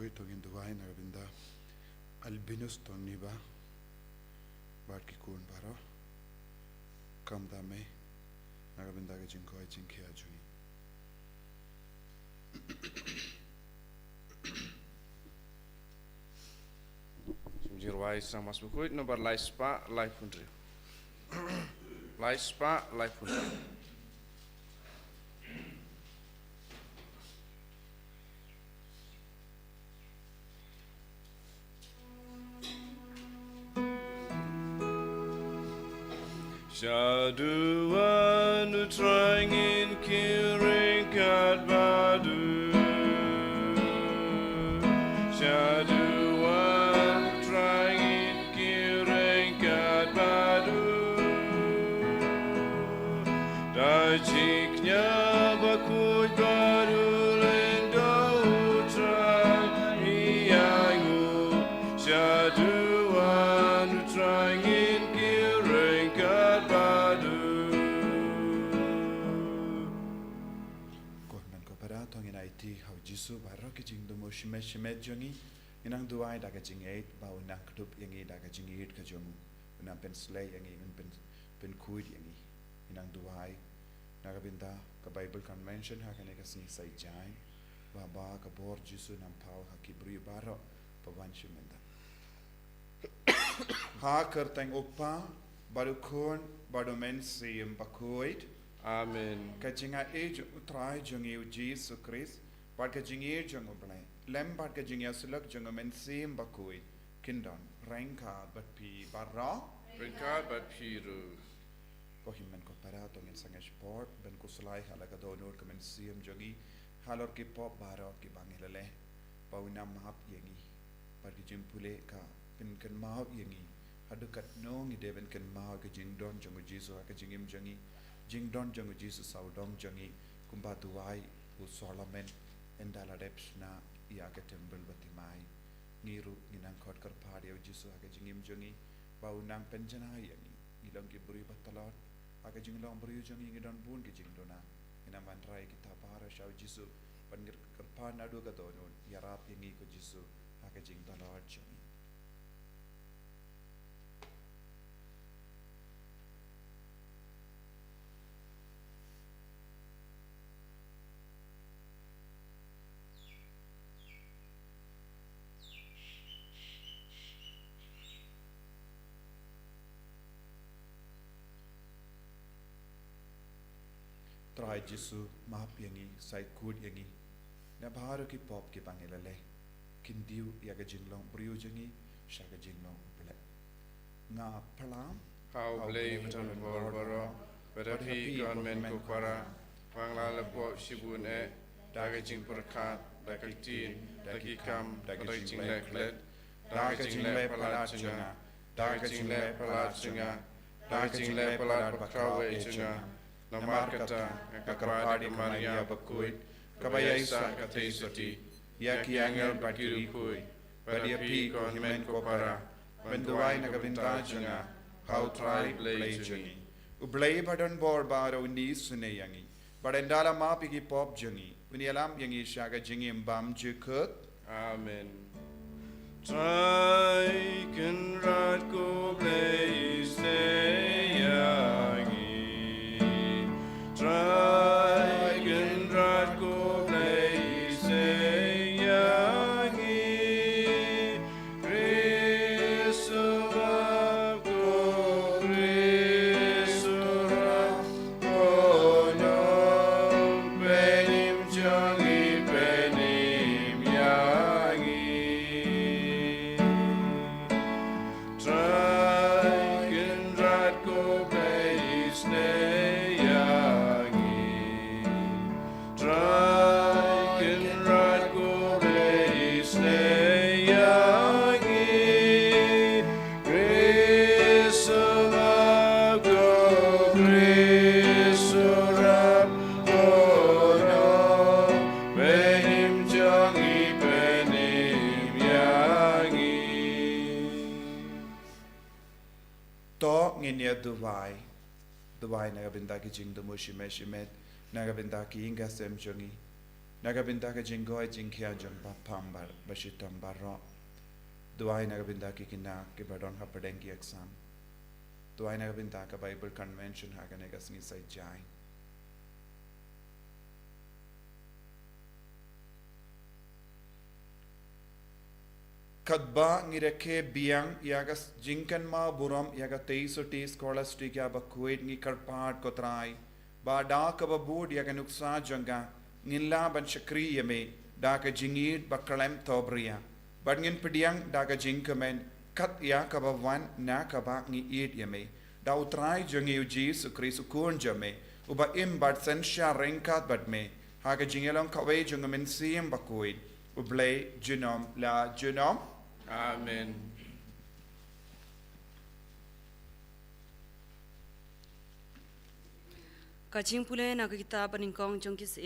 Bakhuid tongin duwain nagabinda albinus tong niba bat ki kun baro kam dame nagabinda ke jingkoi jingkia juni Jirwai sang mas Bakhuid nomor laispa life pundri laispa life pundri Shaduan trying in kiring kat badu Shaduan trying in kiring kat badu Dajiknya Bakhuid badu lendo trying iangu Shaduan trying in kiring kat badu tongin IT how Jisu baro ke jing do mo shimet jongi inang duai da ke jing 8 ba unang klup yangi da ke jing 8 ka jong unang pen slay yangi un pen kuid yangi inang duai nagabinda ka Bible convention ha ka ne ka sing sai jai ba ka bor Jisu nam pau ha ki bri baro pawan shimenda ha kerteng opa baru kon baru men sim Bakhuid Amen. Kajinga age utrai jungi Jisu Christ, but kajingi jungo blay. Lem but kajinga sulak jungo men sim Bakhuid. Kindon, ranka but pi barra. Ranka but piru. Kohimen ko paratong in sange sport, ben kuslai halaga donor kamen sim jungi. Halor ki pop baro ki bangilale. Pauna mahap yengi. But kijimpule ka pin kan mahap yengi. Hadukat nongi deben kan mahap kajing don jungo Jisu kajingim jungi. Jing don jangu Jisu saudong jangi kumba duai u Solomon endala depsna ia ke temple batimai ngiru nginang khot kar phadi u Jisu age jingim jangi bau nang penjana yangi ilong ki buri batalot age jinglong buri jangi ngidon bun ki jingdona ina manrai kita para shau Jisu pangir kar phana du ka donon yarap yangi ko Jisu age jingdalot jangi try Jisu map yangi sai kud yangi na bharu ki pop ki pangilale kindiu yaga jinglong briu jangi shaga jinglong ple nga phalam How blame ton borboro berapi government ko para pangla lepo shibun daga jing perkat daga tin dagi kam daga jing leklet daga jing le palat chinga daga jing le palat chinga daga jing le palat bakrawe chinga Namarkata kakarpadi Maria Bakhuid kabayaysa katesati yaki angel bakiru kui padia pi ko himen ko para benduai nagabinta janga how try play jangi ublay badon bor baro ni sune yangi badendala mapi ki pop jangi unialam yangi shaga jingi mbam jukut amen try can rat ko play stay yangi Try can rat go place yangi Christmas go Christmas go no penim jangi penim yangi Try can rat go place Duwai nagabinda ki jing dumu shimet nagabinda ki inga sem jongi Nagabinda ka jinggoy jingkia jong papam bashitam baro. Duay nagabinda ki kina ki Pardon ha Pardon ki exam. Duay nagabinda ka Bible Convention ha ka negas ni say jai. Kadba ngireke biang yagas jingkan ma buram yaga teisoti scholastic ya Bakhuid ngi karpat kotrai ba da ka babud yaga nuksa janga ngilla ban shakri yame da ka jingid bakalem tobria ban ngin pediang da ka jingkamen kat ya ka bawan na ka ba ngi id yame da utrai jangi Jisu Christ kun jame uba im bat sensha renkat bat me ha ka jingelong kawe jangamen siem Bakhuid ublay junom la junom. Amen. Kacing pule nak kita peningkong jongkis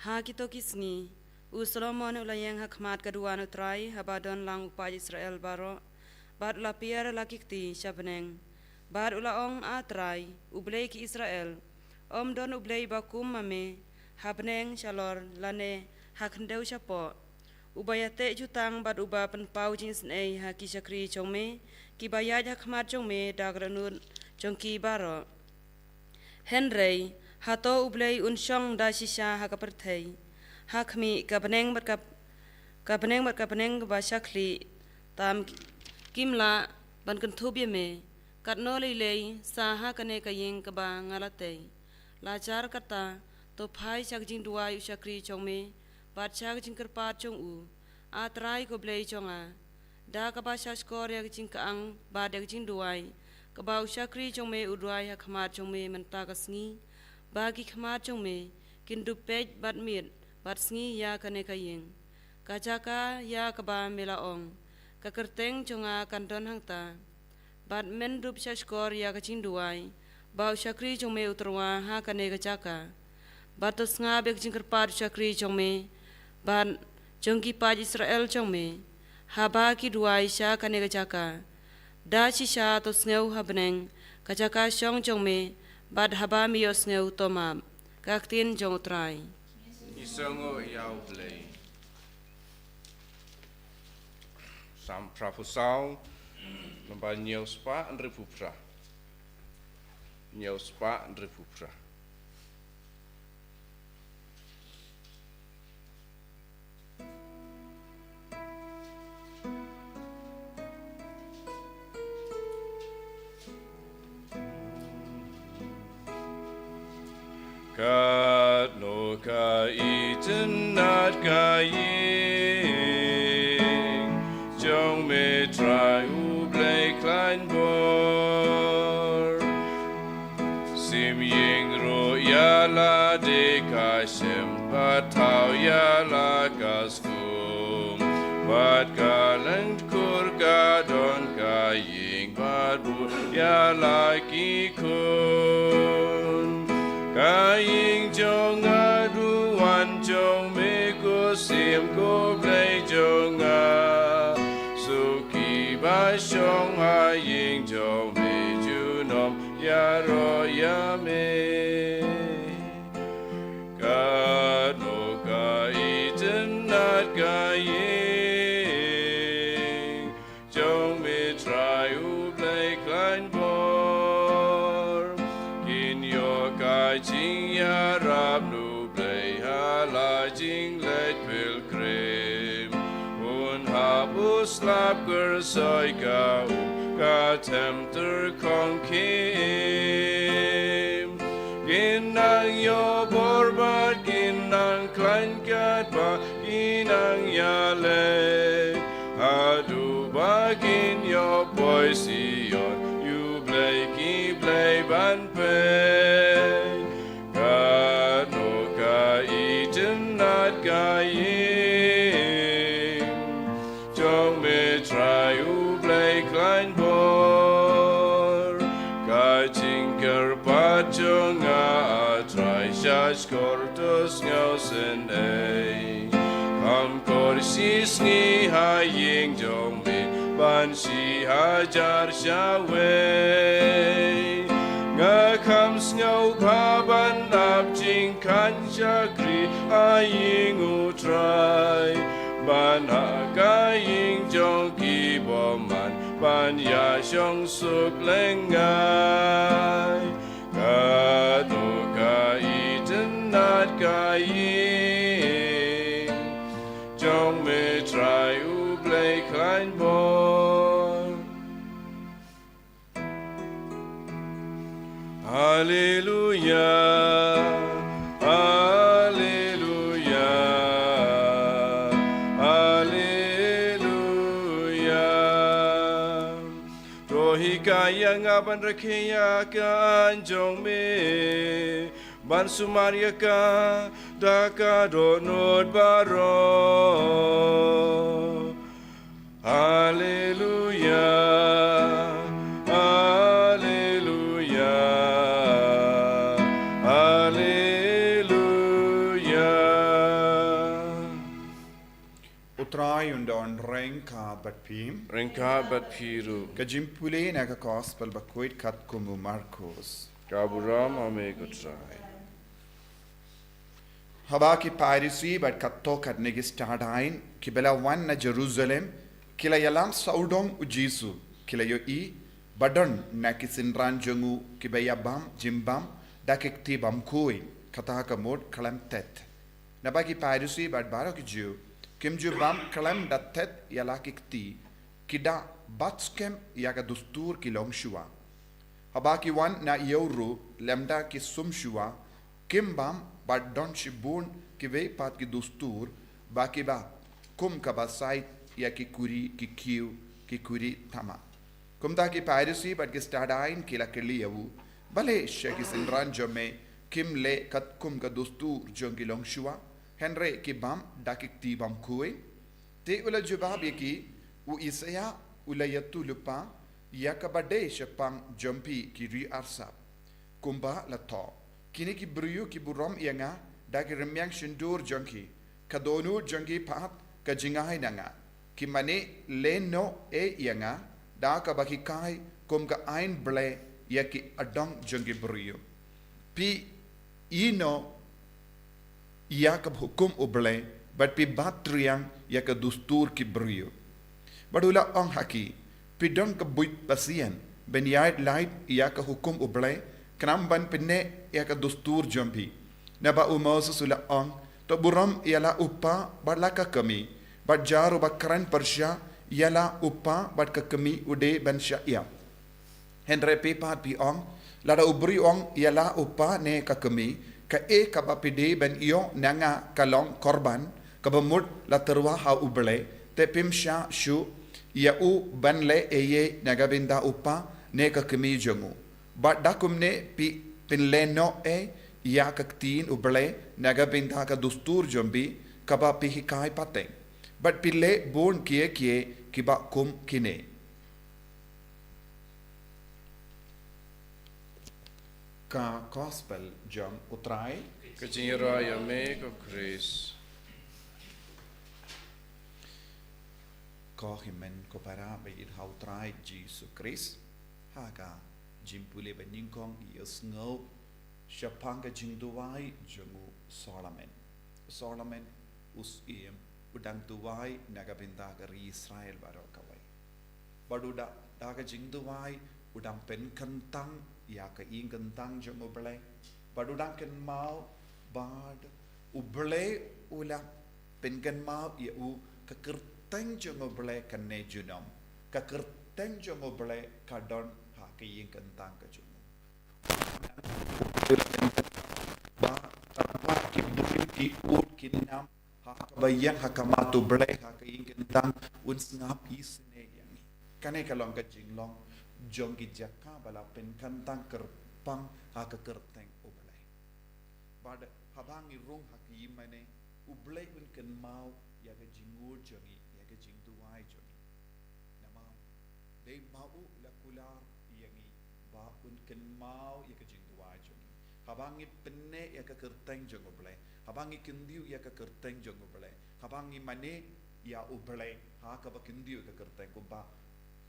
ha kito kisni Solomon ulayang hakmat kedua nutrai habadon lang upaj Israel baro bad ula piar lakikti syabeneng bad ula ong atrai ublei ki Israel don ublei bakum mame habneng shalor lane hakndeu syapo ubayate jutang bad uba penpau jing Sngi ha ki syakri chongme ki bayaj hakmat chongme dagranun jongki baro Henry hato ublei unsyong da shisha ha kaperthei hakmi kabeneng ba syakli tam kimla ban kentubye me katno lei sa ha kane kayeng kaba ngalate lajar kata to phai sakjing duai syakri chongme Batsyag jingkerpat chong u, atrai ko blay chonga. Da kaba shaskor yak jingkaang badak jing duai. Kaba usyakri chong me uduai ha khamat chong me menta Sngi. Bagi khamat chong me, kindu pej bat mir, bat Sngi ya kane kayeng. Kajaka ya kaba melaong. Kakerteng chonga kanton hangta. Bat mendup shaskor ya kajing duai. Ba usyakri chong me uterwa ha kane kajaka. Batos nga bek jingkerpat usyakri chong me. Ban jongki paj Israel chongme haba ki duai sha kane kajaka da shisha to sneu habneng kajaka shong chongme bad haba mio sneu tomam kaktin jong trai Isongo yau play Sam prafusau Lomba nyau spa and repupra Nyau spa and repupra Kat no ka iten nat ka ying Jong me try u blay klein bor Sim ying ro ya la de ka shem Bat tau ya la kas kum Bat ka lent kur ka don ka ying Bat bu ya la ki kun Kaying jong aduan jong me ko sim ko play jong a suki ba shong ha ying jong me junom ya ro ya me ka no ka iten nat ka ying jong me try u play klein Jing ya rab nu play hala jing let pilgrim un habu slap gur soy ka tempter kong kim ginang yo borbat ginang klein kat ba ginang ya le adu ba gin yo boy sion you play ki play ban pe Gaying Jong me try u play klein bor Kajing kerpat jong a try shash kortos ngausen ei Kam kor si Sngi haying jong me ban si hajar shawe ngã kham ngau pha ban đạp chinh khăn cha kri ai ngu trai ban hạ ca yin trong kỳ bỏ man ban ya trong suk lên ngai ca tu ca y chân nát ca yin trong mê trai u plei klein bon Hallelujah Kaya nga ban rakhiya ka anjong me ban sumaria ka daka do nod baro Hallelujah Hallelujah Hallelujah Utrai undon renka bat pim Renka bat piru Kajimpule na ka gospel Bakhuid kat kumu Marcos Kaburam ame gutrai Habaki piracy but katto kat negistadain kibela wan na Jerusalem kila yalam saudong u Jisu kila yo I badon na kisinran jongu kibaya bam jimbam dakekti bam kui kata ka mod kalam tet nabaki piracy but baro ki Jew kim ju bam kalam datet yala kikti kida batskem yaga dustur ki longshua habaki wan na yoru lemda ki sumshua kim bam badon shibun ki ve pat ki dustur baki ba kum ka basait ya ki kuri ki kiu ki kuri tama kum da ki piracy but ki stadain ki la keliyawu bale sheki sinran jome kim le kat kum ka dustur jong ki longshua henre ki bam dakik ti bam kuwe te ula jubab yaki u isaya ula yatu lupa yakabade shapang jompi ki ri arsa kumba la to kini ki bruyu ki burom yanga daki remyang shindur jonki kadonu jonki pat ka jingai nanga ki mane leno e yanga da ka baki kai kum ka ain ble yaki adong jonki bruyu pi ino yakab hukum uble but pi batriang yaka dustur ki bruyu badula ong haki pidong ka buit pasien ben yait light yaka hukum uble kram ban pinne yaka dustur jompi naba umos sula ong to buram yala uppa badlaka kami bad jaru bakran persya yala uppa bad ka kami ude ban sya henre pe pat pi ong lada ubri ong yala uppa ne ka kami ka e kabapide ben iyo nanga kalong korban kabamud la terwa ha uble te pimsha shu ya u ban le eye nagabinda upa ne ka kemi jongu ba dakumne pi pinle no e ya kaktin uble nagabinda ka dustur jombi kaba pi hikai pate but pile bon kie kiba kum kine ka gospel jom utrai Kajira yame ko Chris ko himen ko para bayit hautrai Jisu Christ haga jimpule beningkong yesngo shapanga jingduwai jongu Solomon us udang tuwai nagabinda gari Israel barokawai baduda daga jingduwai udang pen kentang ya ka ing kentang jongu bele badudang ken mau bad uble ula pen ken mau ya u kakerteng jongu bele kanne junom kakerteng jongu bele kadon ha ka ing kentang ka jongu ba ki buri ki ut kinam ha bayang hakamatu bele ha ka ing kentang un ngap isne yang kane kalong ka jinglong jong ki jakka bala pen kantang kerpang ha ka kerteng ublay bad habangi rung haki mane ublay un ken mau ya ga jingur jongi ya ga jingduai jongi namau be mau la kular yangi ba un ken mau ya ga jingduai jongi habangi penne ya ka kerteng jong ublay habangi kendiu ya ka kerteng jong ublay habangi mane ya ublay ha ka ba kendiu ka kerteng ko ba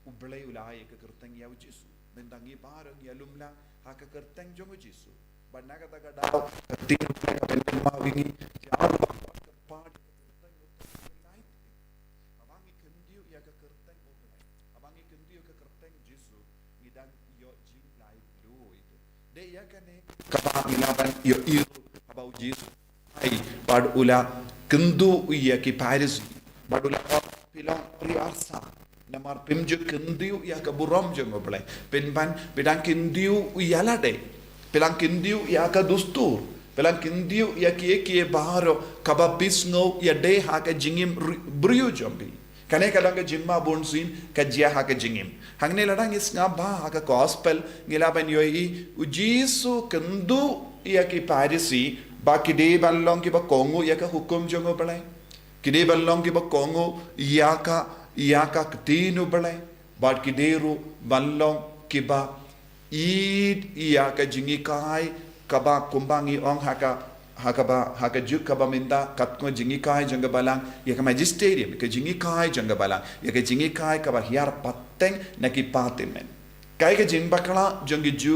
ublay ulay ka kerteng ya Jisu mendangi bareng ya lumla haka kerteng jongo Jisu banna kata daw tin ka ben ma wingi jaru part abangi kendiu ya ka kerteng oglai abangi kendiu ka kerteng Jisu ngidang yo jing lai lu itu de ya kane kabangilaban yo iru abau Jisu ai pad ula kendu ya ki Paris pad ula pilang priarsa namar pimju kendiu ya ka burom jongo blai penban bedang kendiu yala de pelang kendiu ya ka dustur pelang kendiu ya ki baharo kaba bisno ya de ha ka jingim briu jombi kane kadang jimma bonsin ka jia ha ka jingim hangne ladang is nga ba ha ka gospel ngilaban yoi Jisu kendu ya ki parisi ba ki de ballong ki ba kongu ya ka hukum jongo blai ki de ballong ki ba kongu ya ka ktinu blai ba ki deru ballong ki ba id iya ka jingi kai kaba kumbangi ong haka juk kaba minda katko jingi kai janga balang ya ka magisterium ka jingi kai janga balang ya ka jingi kai kaba hiar pateng na ki patimen kai ka jing bakala jangi ju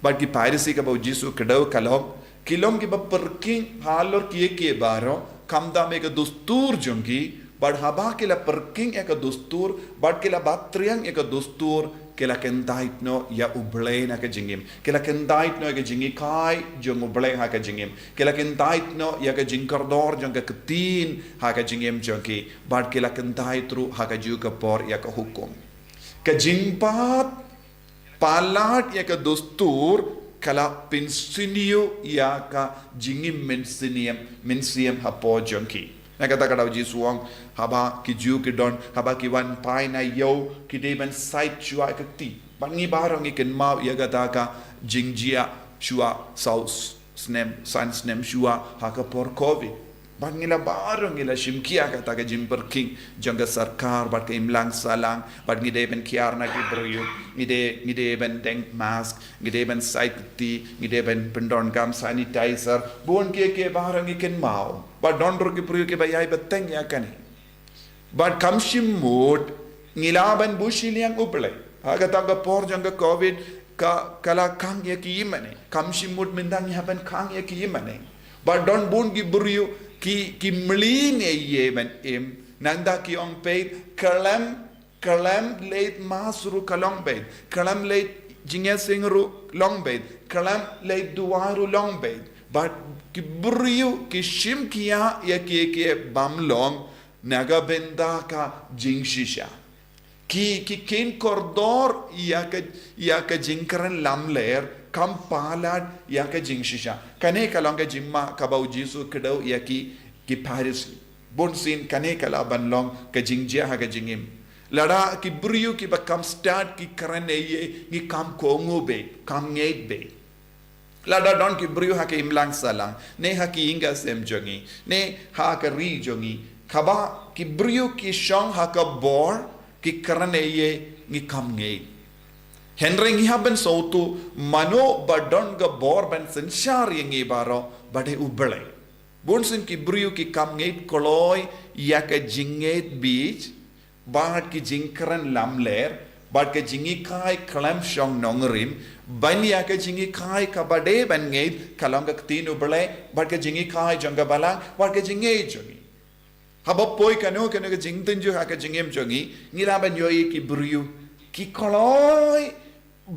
bad ki piracy ka ba Jisu kedau kalom kilom ki ba perking halor ki baro kamda me ka dustur jangi bad haba ki la perking ya ka dustur bad ki la batriang ya ka dustur kila kendait no ya ublay na ka jingim kila kendait no ya ka jingi kai jong ublay ha ka jingim kila kendait no ya ka jingkardor jong ka ketin ha ka jingim jong ki bad kila kendait ru ha ka ju ka por ya ka hukum ka jingpat palat ya ka dustur kala pinsiniu ya ka jingim mensiniam ha po jong ki nakata kadau Jisu ang haba ki ju ki don haba ki wan pai na yo ki de ban site chua ka ti bangi barang iken mau ya gata ka jingjia chua saus snem chua ha ka por covid bangi la barang ila shimkia kata ka jim perking janga sarkar bat ka imlang salang bat ngi de ben kiar na ki brio ngi de ben deng mask ngi de ben site ti ngi de ben pendon gam sanitizer bon ke barang iken mau but don't roki prio ke bayai beteng ya kani but kamshim mood ngilaban bushiliang uple aga taga por janga covid ka kala kang ya ki imane kamshim mood mindang happen kang ya ki imane but don't bon gi brio ki mline ye ben em nanda ki ong pe kalam late masru kalong bed kalam late jinga singru long bed kalam late duaru long bed but ki brio ki shimkia ya ki bamlong naga benda ka jingshisha ki ken kordor ya ka jinkran lamler kam palad ya ka jingshisha kane kalonga jimma kabau Jisu kedau ya ki Paris bonsin kane kala banlong ka jingjia ha ka jingim lada ki brio ki bakam start ki karane ye ni kam kongo be kam ngeit be lada don ki brio ha ke imlang salang ne ha ki inga sem jongi ne ha ka ri jongi khaba ki brio ki shong ha ka bor ki karane ye ni kam ngei henring hi haben sautu mano badon ga bor ban senshar yengi baro bade ubale bonsin ki brio ki kam ngei koloi ya ka jingeit beach bad ki jingkran lamler bad ka jingi kai klam shong nongrim banya ka jingi kai ka bade ban ngei kalanga tinu bale bad ka jingi kai janga bala bad ka jingi jongi haba poi kano ka jingten jo ha ka jingem jongi ngila ban yoi ki brio ki koloi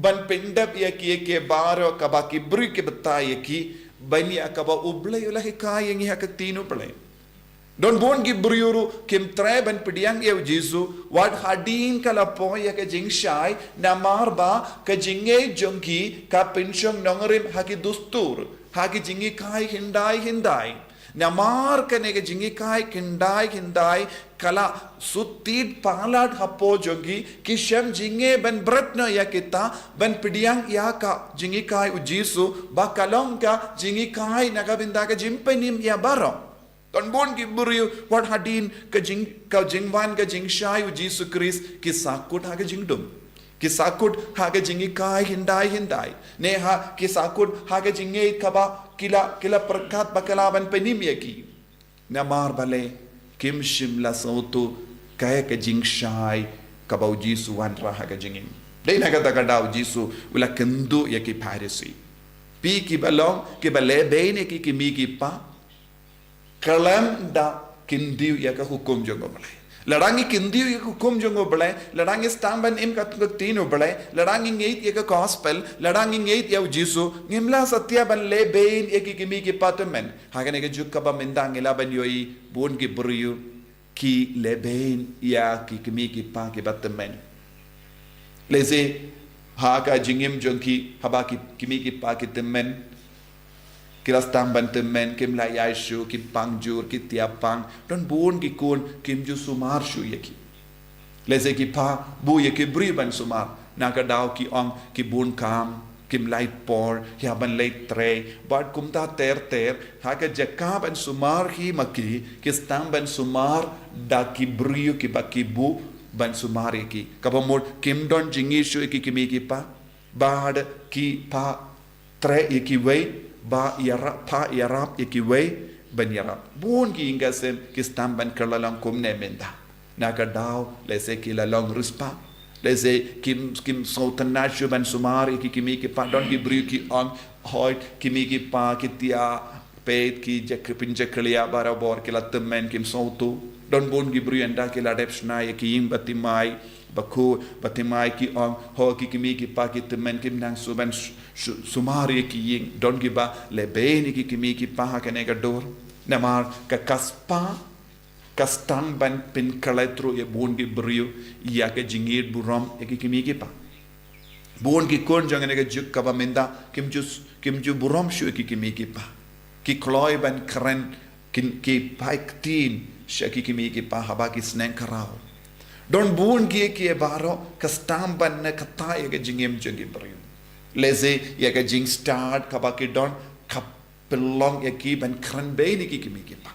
ban pendap ya ki baro ka ba ki brio ki betay ki banya ka ba uble ulahi kai ngi ha ka tinu bale don bon gi briuru kim treban pidiang eu Jisu wat hadin kala poya ka jingshai na marba ka jinge jongi ka pension nongrim haki dustur haki jingi kai hindai na mar kane ka jingi kai hindai kala sutit palat hapo jongi kishem jinge ban bratna ya kita ban pidiang ya ka jingi kai u Jisu ba kalong ka jingi kai nagabinda ka jimpenim ya baro don bon ki buriu wat hadin ka jingwan ka jingshai u Jisu Christ ki sakut ha ka jingdum ki sakut ha ka jingi kai hindai ne ha ki sakut ha ka jinge kaba kila perkat bakalaban penim yaki na mar bale kim shimla sautu kaya ka jingshai kaba u Jisu wan ra ha ka jingim Dei nakata kadau Jisu ula kendu ya ki Pharisee. Pi ki balong ki bale bene ki mi ki pa kalam da kindiu ya ka hukum jongo bale. Larangi kindiu ya hukum jongo bale, larangi stamban im ka tino bale, larangi ngeit ya ka gospel, larangi ngeit ya Jisu ngimla satya ban le bein ya ki mi ki patamen. Hagane ka juk ka ba mendang ila ban yoi bun ki buriu ki le bein ya ki mi ki pa ki patamen. Leze haka jingim jonki habaki kimi ki pa ki temen kilas tamban temen kim la yaishu ki pangjur ki tiapang don bun ki kun kim ju sumar shu yeki leze ki pa bu yeki briban sumar naga daw ki ong ki bun kam kim light por ya ban late tre bad kumta ter haka jakka ban sumar hi maki ki stamban sumar da ki brio ki baki bu ban sumari ki kabamur kim don jingi shu ki kimi ki pa bad ki pa tre ki way ba yarap pa yarap ki way ban yarap bun ki ingasem ki stamban kalalang kum ne menda naga daw lese ki la long rispa lese kim sultan shu ban sumari ki kimi ki pa don ki bru ki on hoy kimi ki pa ki tia pet ki jak pinja klia barabor ki latmen kim sautu don bon gibru enda ki ladep snai ki im batimai bakhu batimai ki ong ho ki kimi ki pa ki temen kim nang suban sumari ki ying don giba le beni ki kimi ki pa ka ne ga dor namar ka kaspa kastan ban pin kaletro ye bon gibru ya ka jingir buram ki kimi ki pa bon ki kon jang ne ga juk ka ba menda kim ju buram shu ki kimi ki pa ki kloi ban kren ki paik tin shaki kimi ki pa haba ki sneng karao don bun ki baro kastam ban na kata ye jingem jogi brio leze ye jing start kaba ki don kapelong ye ki ban kran be ni ki kimi ki pa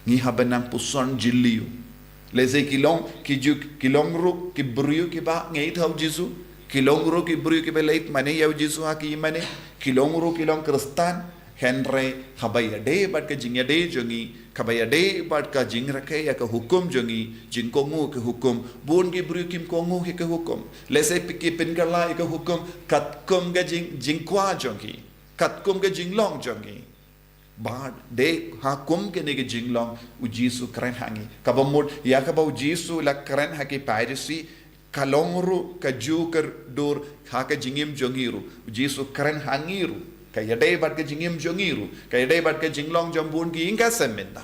ni habanang puson jiliu leze kilong ru ki brio ki ba ngei thau Jisu kilong ru ki brio ki be leit mane ye Jisu ha ki mane kilong ru kilong kristan Henry habaya de bat ka jingya de jongi kabaya de bat ka jing rakhe ya ka hukum jongi jing kongu ke hukum bun ki bru kim kongu ke hukum lese piki pin kala ke hukum kat kum ga jing kwa jongi kat kum ga jing long jongi bad de ha kum ke ne ke jing long u Jisu kren hangi kabamut ya ka ba Jisu la kren ha ki Pharisee kalongru ka juker dur ha ka jingim jongiru Jisu kren hangiru kaya day bat ka jingim jongiru kaya day bat ka jinglong jambun ki inga semenda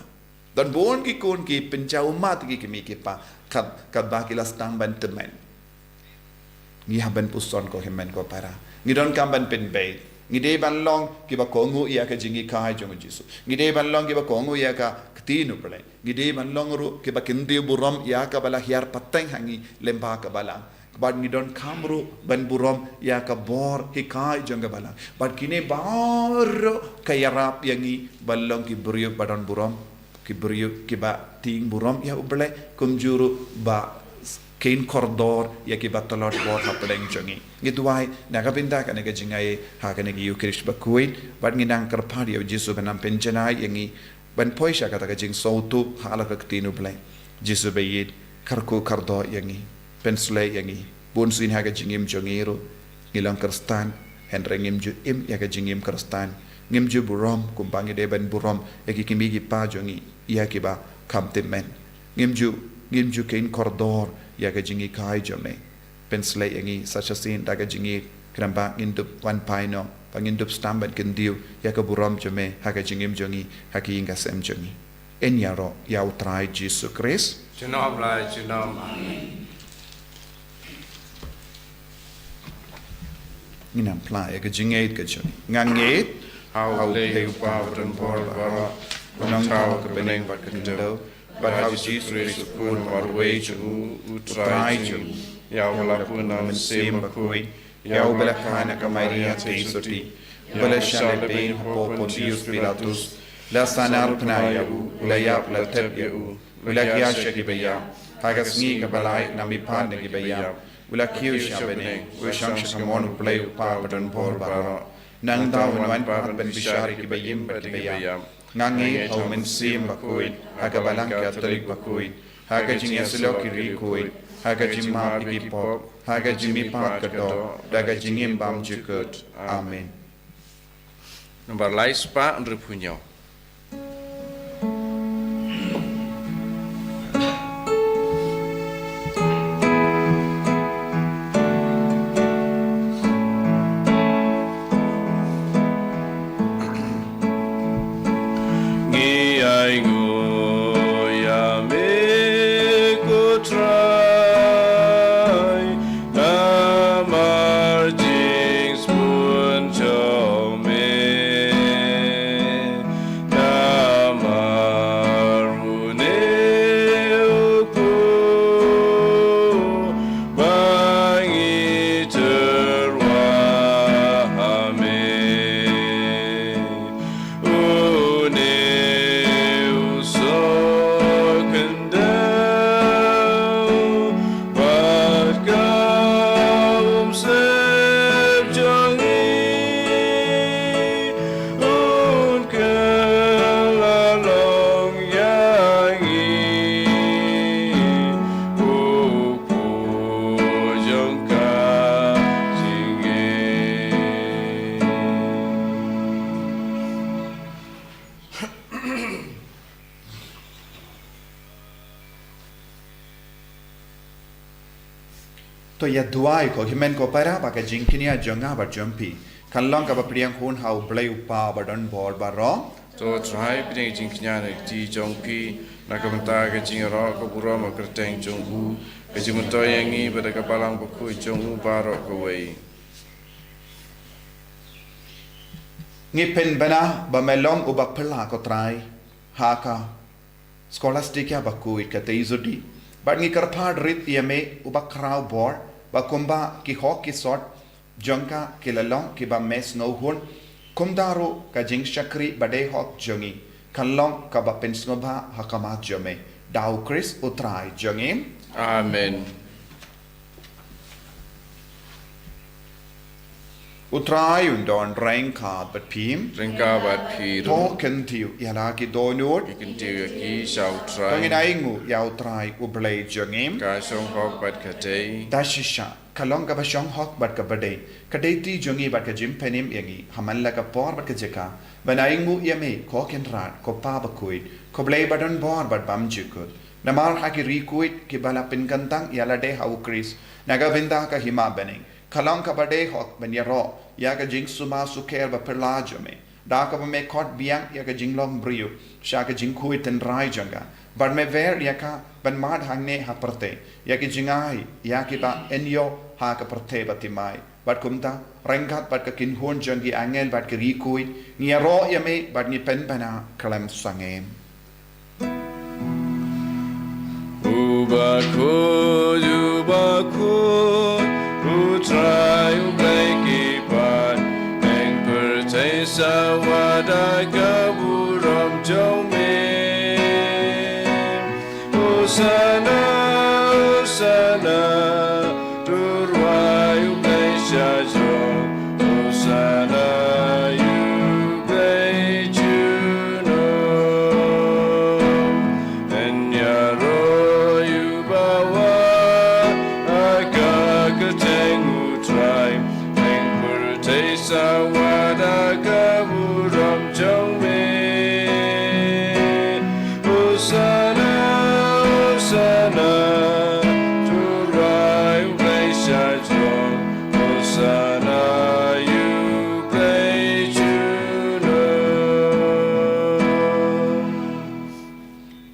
dan bon ki kon ki penjau mat ki kimi ki pa kat ba ki las tamban temen ngi haben puson ko hemen ko para ngi don kamban pen bay ngi day ban long ki ba ko ngu ya ka jingi kai jong Jisu ngi day ban long ki ba ko ngu ya ka tinu pele ngi day ban long ru ki ba kindi buram ya ka bala hiar pateng hangi lemba ka bala but ngi don kamru ban burom ya ka bor hikai jonga bala but kine baro kayarap yangi balong ki buriuk badon burom ki buriuk ki ba ting burom ya uble kumjuru ba kain kordor ya ki ba tolot bor hapeleng jongi ngituai nakapinda ka nega jingai ha ka negi Ïukharist Bakhuid but ngi nang karpadi ya Jisu banam penjanai yangi ban poisha kata ka jing sautu hala ka tinu ble Jisu bayid karku kardo yangi pensle yangi bonsin haga jingim jongiro ngilang kristan henre ngim ju im yaga jingim kristan ngim ju burom kumbangi deben burom yaki kimi gi pa jongi yaki ba kamtemen ngim ju kain kordor yaga jingi kai jome pensle yangi such a scene daga jingi kramba indup one paino pangindup stambat kendiu yaka burom jome haga jingim jongi haki inga sem jongi enyaro yau trai Jisu Christ Chinom lai chinom nginam pla ya ka jingait ka choni ngangait how lay pa dan por bara nang tao ka beneng ba ka do but how Jesus Christ pun war way u try to ya wala pun na sem Bakhuid ya wala kana ka Maria teisoti wala shale ben po Pontius Pilatus la sanar pnaya la ya la tep ya wala kya shakibaya hagas ngi ka balai na mi pan ngi baya wala kiu shabene we shang shakamon play pa badan bor bara nang daw wan pa ben bishari ki bayim bat bayam ngangi au men sim Bakhuid aga balang ka talik Bakhuid aga jing yaslo ki ri kuid haga jima igipop, haga jimi pat gado, daga jingim bam jukut. Amen. Nomor lais pa unrupunyo. To ya duai ko himen ko para ba ka jingkinia jonga ba jumpi kan long ka ba priang hun hau blai upa ba don bor ba ro to try pring jing knya ne ji jong pi na ka menta ka jing ro ko buro ma kerteng jong u ka ji mento yangi ba da ka palang Bakhuid jong u ba ro ko wei ngi pen bana ba melong u ba pela ko trai haka scholastica Bakhuid ka teizodi ba ngi karpad rit yame u ba krau bor ba kumba ki hok ki sort jonka ki lalong ki ba mes no hun kumdaro ka jing shakri bade hok jongi kanlong ka ba pensnoba hakama jome dau Chris utrai jongim. Amen. Utrai undon rengka bat pim Ringka bat pi to kentiu yala ki donut ikin tiu ki shau try tangin aingu ya utrai ublay jongim ka shong hok bat ka tei dashisha kalong ka ba shong hok bat ka bade kadeti jongi bat ka jim penim yangi hamalla ka por bat ka jeka banaingu yame ko kenrat ko pa Bakhuid ko blay badon bor bat bam jukut namar haki rikuit ki bala pinkantang yala de hau Chris nagavinda ka hima bening kalong ka bade hok ben yaro ya ka jing suma suker ba perlajome da ka ba me kot biang ya ka jing long brio sha ka jing kuit ten rai janga bar me ver ya ka ben mad hangne ha perte ya ki jingai ya ki ba enyo ha ka perte batimai bat kumta rengat bat ka kin hon jangi angel bat ka rikuit ni ro ya me bat ni pen bana kalam sangem Bakhuid try ublay pan eng pertai sawada kaburam jome Usana Usana turwai ublay shajong Usana ublay juno enyaro ubawa sawada kaburam jome Usana Usana turai ublay shajong Usana ublay juno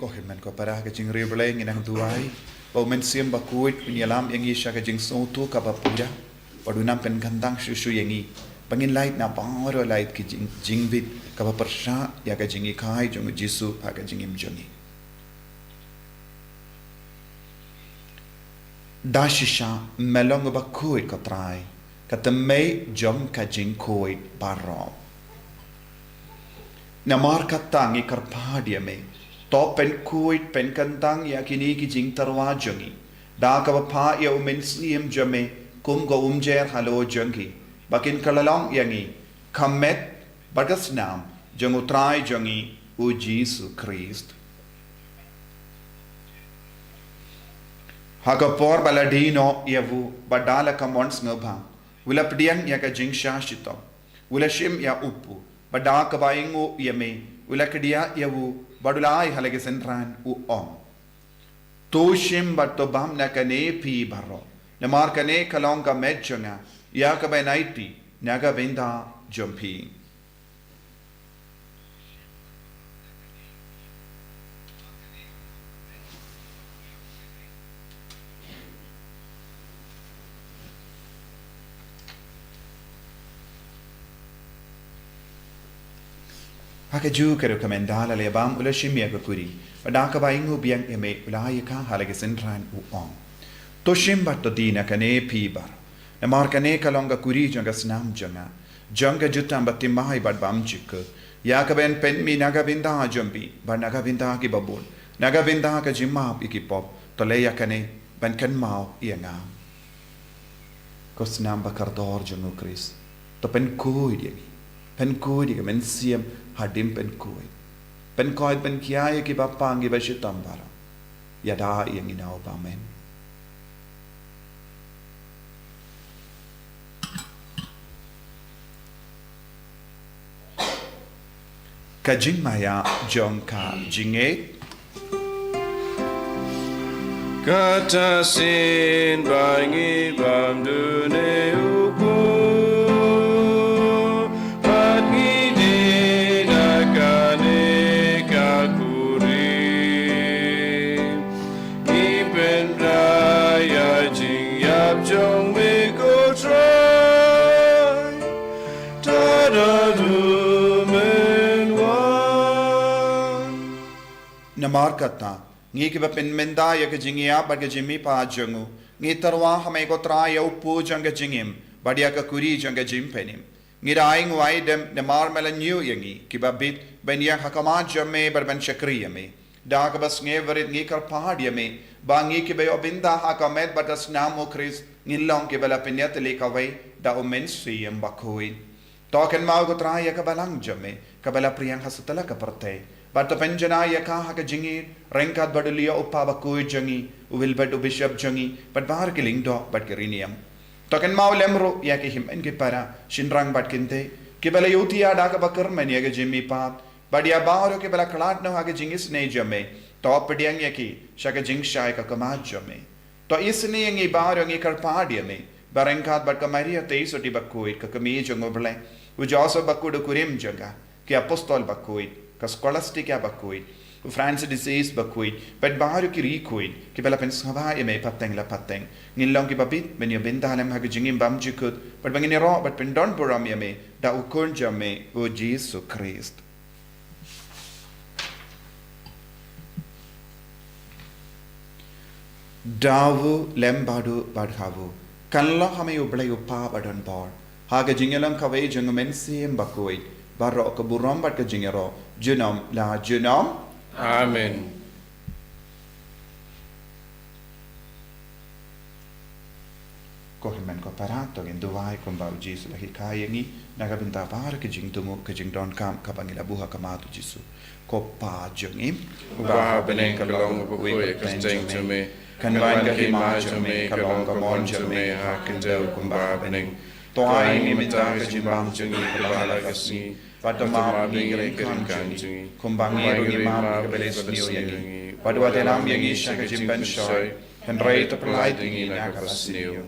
ko himen ko para ka jing reblay nginang duai o men siem Bakhuid pinyalam yang isha ka jing sotu ka bapuja padunam pen gandang susu yangi pangin light na pangoro light ki jingvit ka persha ya ka jingi khai jong Jisu ha ka jingim jongi dashisha melong Bakhuid ka trai ka temei jom ka jing koi baro namar ka tangi karpadia me to pen kuit pen kantang ya kini ki jing tarwa jongi da ka pa ya umen siem jome kum go umjer halo jongi bakin kalalong yangi kamet bagas nam jong utrai jongi u Jisu Christ Hakapor baladino yavu badala kamons ngabang. Wila pediang ya ka jingsha shito. Wila shim ya upu. Bada kabaingu yame. Wila kedia yavu badulai halage sentran u om. To shim batobam na kane pi baro. Namar kane kalonga medjanga. Ya ka naiti naga venda jumpi. Haka ju ke rekomendala le bam ula shimia ka kuri badaka ba ingu biang eme ulai ka halage sentran u on to shimba to dina kane pibar na mar kane kalonga kuri janga snam janga jutam batti mai bad bam chik ya ka ben pen mi naga binda jumbi ba naga binda ki babul naga binda ka jimma ikipop to le ya kane ban kan mau ianga ko snam ba kardor jangu kris to pen kui dia men siam hadim pen koi pen kiai ki bapangi ba shitambara yada yang inau bamen kajing maya jong ka jinge kata sin bangi bam dune uku Namar kata ngi ke pen menda ya ke jingia bad ke jimi pa jangu ngi tarwa hame ko tra ya upu jang jingim badia ka kuri jang jim penim ngi raing wai dem namar melanyu yangi ki babit ben ya hakama jamme bar ben chakriya me da ka bas nge verit ngi kar pahad yame bangi ke be obinda hakamet batas namo kris ngi long ke bela penyat le ka wai da omen siem Bakhuid token mau ko tra ya ka balang jamme ka bela priyang hasutala ka parte but the penjana yaka haka jingi renkat badulia upa Bakhuid jangi will bedu bishop jangi but bahar killing do but keriniam token mau lemro yake him en ke para shinrang bat kinte ke bela yutia da ka bakar men yake jimmi pat but ya bahar ke bela klat no haka jingis ne jame top pediang yake shaka jing shai ka kama jame to isni ngi bahar ngi kar padiame barenkat but kamaria teisoti Bakhuid ka kami jango bele ujaso Bakhuid kurim janga ke apostol Bakhuid scholastic Bakhuid, Francis disease Bakhuid, but Baharu Kirikuid, Kibela Pensava, Eme Pateng La Pateng, Nilong Kibabit, when you been Dalem Hagajing Bamjikut, but when in Ro, but Pendon Buram Yame, Da Ukunjame, O Jisu Christ. Davu Lembadu Badhavu, Kanla Hame Ublay Upa Badan Bar, Hagajingalang Kaway Jungumensi and Bakhuid, Barro Kaburam Badkajingero. Junam la junam. Amen. Kohimen ko parato ngin duwai kumba Jisu lahi kayangi nagabinta par ke jing tungu ke jing don kam kapangila buha kamatu Jisu ko pa jungim ubaha beneng kalong Bakhuid kasteng jume kanwan ka hima jume kalong ka mon jume ha kinjel kumba beneng toai imita ke jimbang jungi kabala kasi Padma bingre keringkanji kumbangi rungi ma kebeles niu yangi padwa tenam yangi shaka jimban shoy henrei to polite yangi nakabasniu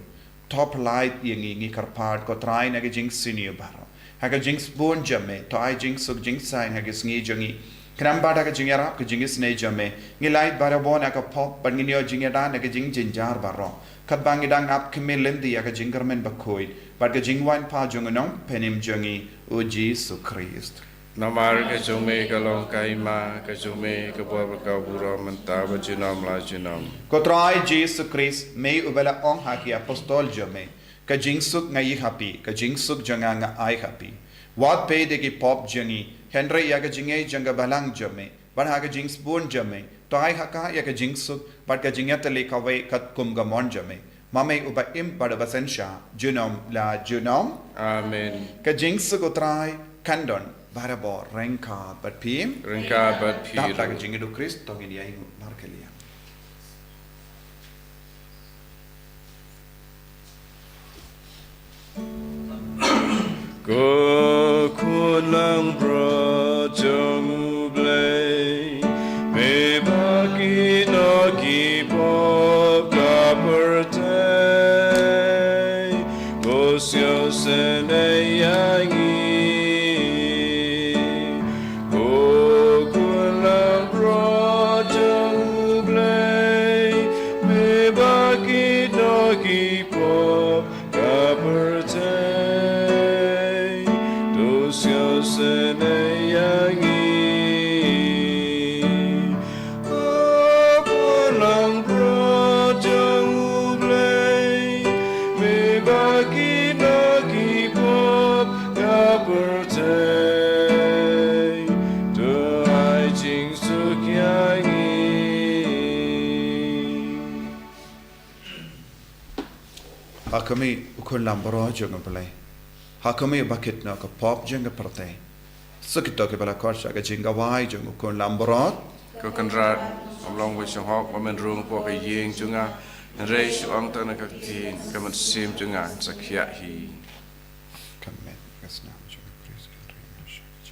top light yangi ngi karpad ko trai na jing siniu baro haga jing spoon jamme to ai jing suk jing sign haga sngi jangi kramba daga jingara ko jingis nei jamme ngi light bara bona ka pop ban ngi jinga da na jing jinjar baro kabangi dang ap kemelendi haga jingermen Bakhuid but ga jingwan pa jungonong penim jangi O Jisu Christ. Namar ke jume kalong kaima ke jume ke buah kabura mentaba junam la junam. Kotrai Jisu Christ may ubela ong haki apostol jame ka jingsuk ngai happy ka jingsuk janga nga ai happy. What pay de ki pop jangi Henry ya ka jingai janga balang jame but ha ka jings bun jame to ai haka ya ka jingsuk but ka jingatale ka wai kat kum ga mon jame. Mame uba im pada basensha junom la junom. Amen. Ka jingsuk utrai kandon barabo renka but pim renka but pim tak jingidu Christ tongin ya markelia Go kulang bro jong blay me baki no ki po ka pertay go sio sen yangi go kulang bro jong blay me baki no ki po ka pertay Hakami ukun lambaro junga balai. Hakami bakit na ka pop junga pertai. Sakito ke bala korsha ka jinga wai junga ukun lambaro. Ko kanrat amlong wi shong hok wamen rung po ka yeng junga reish ong ta na ka tin ka mat sim junga sakya hi. Kamen kasna junga praise ka reina shaka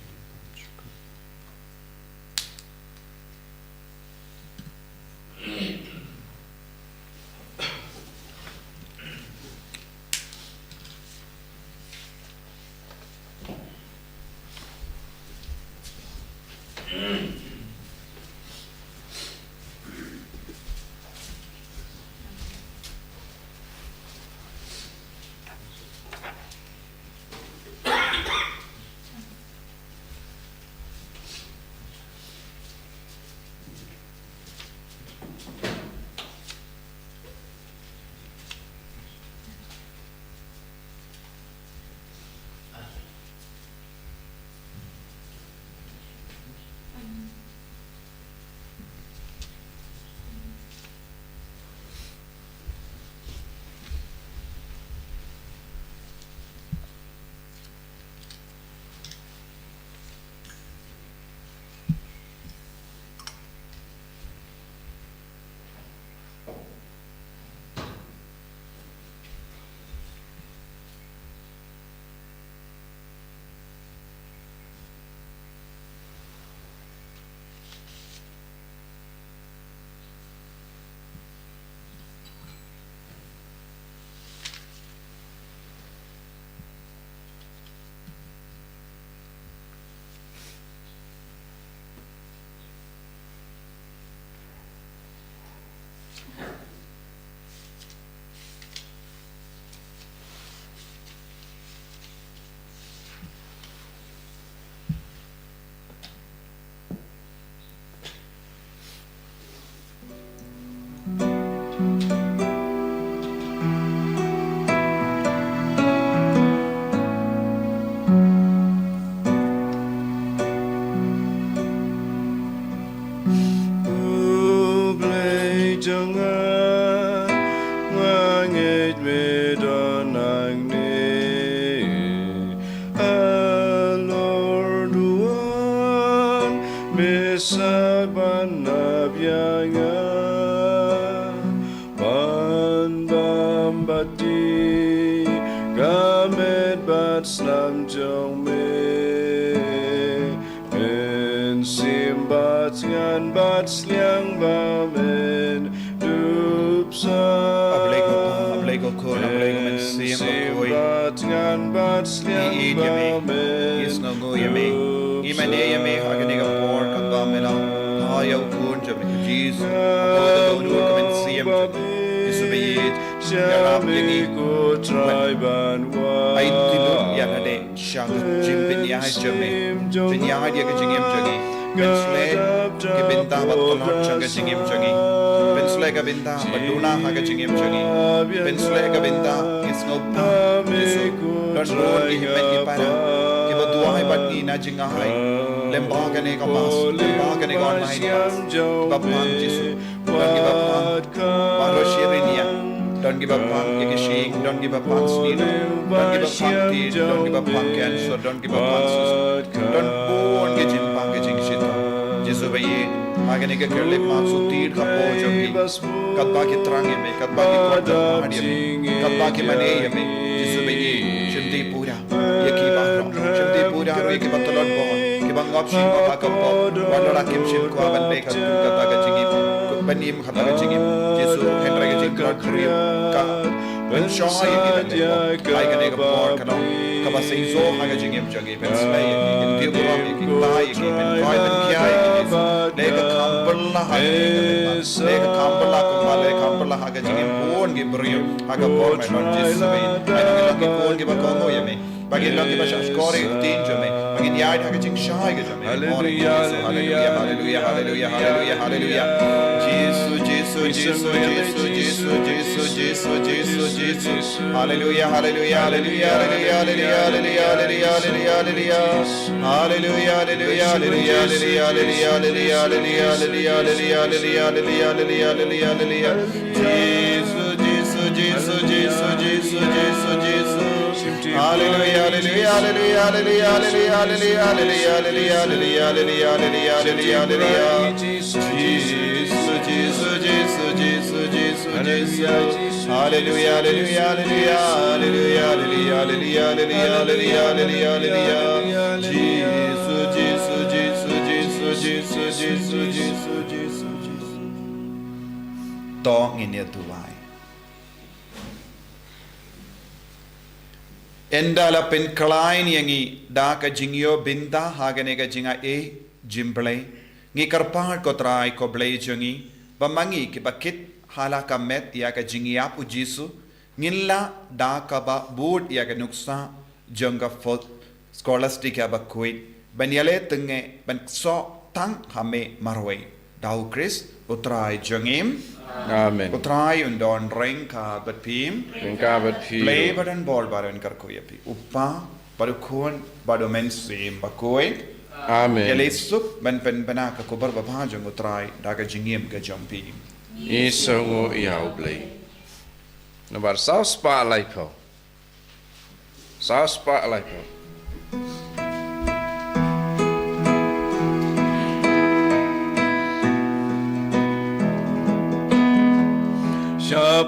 Don't give up on Yekishing, don't give up on Snino, don't give up on tea, don't give up on cancer, don't give up on sister, don't go on getting packaging shit. Jisu bayi, magani ke kerle matsu tir kapo jogi, katba ki trange me, katba ki korda mahadi me, katba ki mane me, Jisu bayi, shimti pura, yeki bah Harui ki batolon bo ki bangop shin ko akapo walora kim shin ko aban be khat kun kata ga jingip banim khata ga jingip Jisu henra ga jing klot kriyo ka ben shoy ki ben ai ga ne ga por kana ka ba sei zo ha ga jingip jagi ben slay ki ti buram ki tai ki ben koi ben kya ne ga kamballa ha ne ga kamballa ko male kamballa ha ga jingip bon gi brio ha ga por me non Jisu be ai ga ki bon gi ba ko ho yeme Bagin lagi ba shkori tin jame bagin yaid ha gajing shay gajame hallelujah hallelujah hallelujah hallelujah hallelujah hallelujah Jesus Jesus Jesus Jesus Jesus Jesus Jesus Jesus Jesus hallelujah hallelujah hallelujah hallelujah hallelujah hallelujah hallelujah hallelujah hallelujah hallelujah hallelujah hallelujah hallelujah hallelujah hallelujah hallelujah hallelujah Jesus Jesus Jesus Jesus Jesus Jesus Jesus Hallelujah, hallelujah, hallelujah, hallelujah, hallelujah, hallelujah, hallelujah, hallelujah, hallelujah, hallelujah, hallelujah, Jesus, Jesus, Jesus, Jesus, Jesus, Jesus, hallelujah, hallelujah, hallelujah, hallelujah, hallelujah, hallelujah, hallelujah, hallelujah, Jesus, Jesus, Jesus, Jesus, Jesus, Jesus, Jesus, Jesus. Tong in your Endala pen klein yangi da ka jingyo binda hagane ka jinga e jimble ngi karpar ko trai ko blei jongi bamangi ki bakit hala ka met ya ka jingia pu Jisu ngilla da ka ba bud ya ka nuksa jonga fot scholastic ya Bakhuid banyale tenge ban so tang hame marway dau Chris utrai jongim Amen. Utrai undon ring ka bat pim. Ring ka bat pim. Play badan ball badan karkoya pi. Upa baru kun baru men sim Bakhuid. Amen. Yale sup ban pen bana ka kubar bapa jong utrai daga jingim ka jampi. Isongo iau play. Nabar South Spotlight po. South Spotlight po.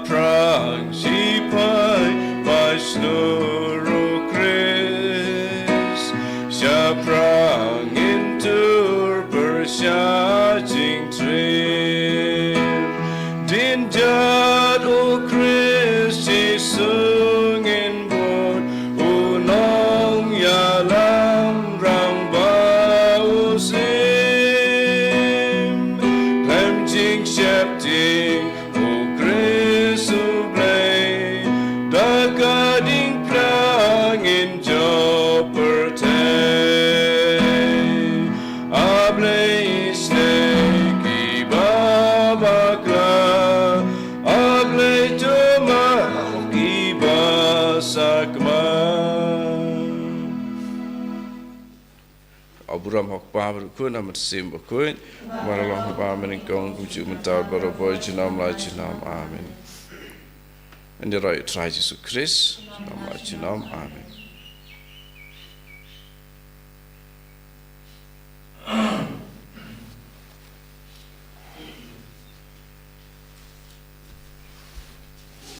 Prang sipai by snuro Chris prang into bersajing trim din jad o Chris sung in board unong yalam rang bau sim clam jing shepting Buram hok pa berkun amat sim berkun maralong pa meningkong kucu mental berboy jenam la jenam amin. And the right try Jesus Christ, jenam la jenam amin.